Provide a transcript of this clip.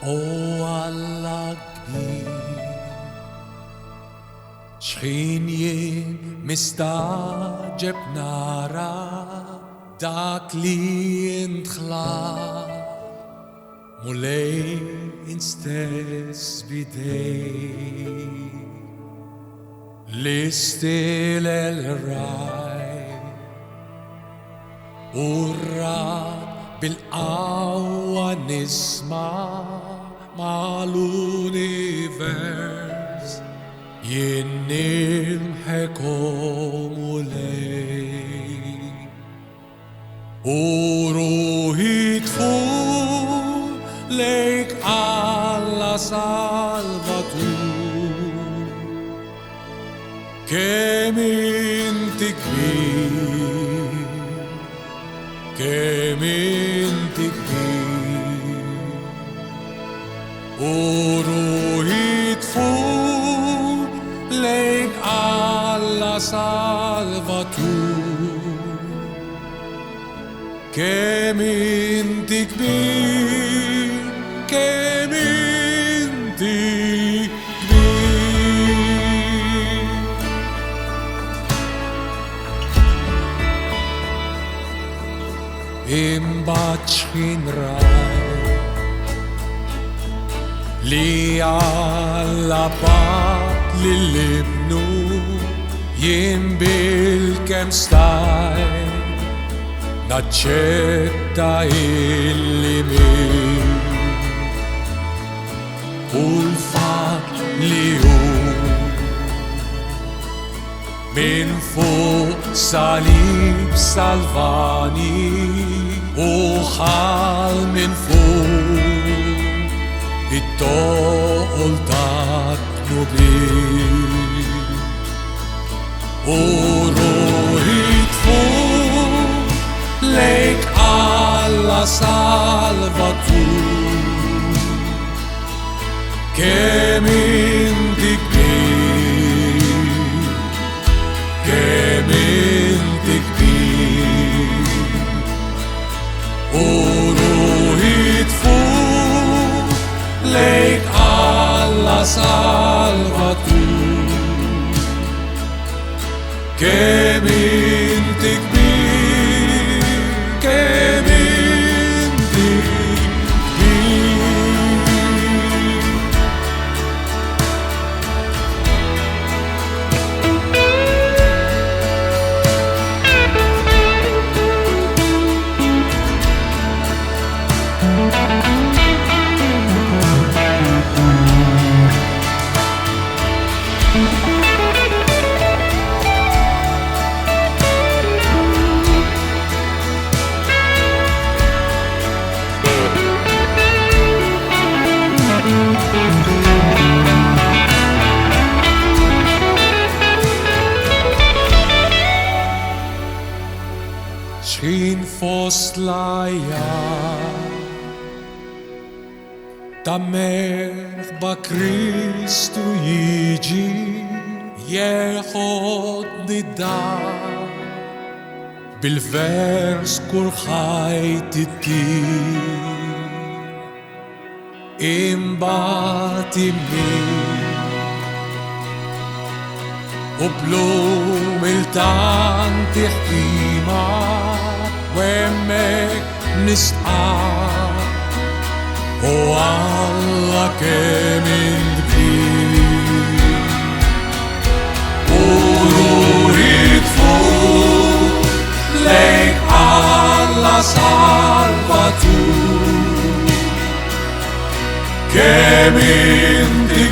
alla kbir Xħin jien mistaġeb nara dak li intħla mulej instess bidej l-istil el-raj urrat bil-qawwa nisma mal-univers jien nilħekom ulej u ruħi tfur lejk Alla Salvatur kemm inti kbir kemm inti kbir u ruħi tfur lejk Alla Salvatur kemm inti kbir kemm inti kbir imbagħad x'kien raj li Alla bat lill-ibnu jien bil-kemm stajt naċċetta illi min u l-fatt li hu min fuq salib salvani u ħal min fuq it-toqol tatnu bih u ruħi tfur lejk Alla Salvatur kemm inti kbir kemm inti kbir u ruħi tfur lejk Alla Salvatur kemm inti kbir kemm inti x'kien fost l-ajjar ta' merħba Kristu jiġi jeħodni dar bil-vers kurħajt it-tir imbagħad immien u blum il-tanti ħkima u hemmhekk nisqaq u Alla kemm int kbir u ruħi tfur lejk Alla Salvatur kemm inti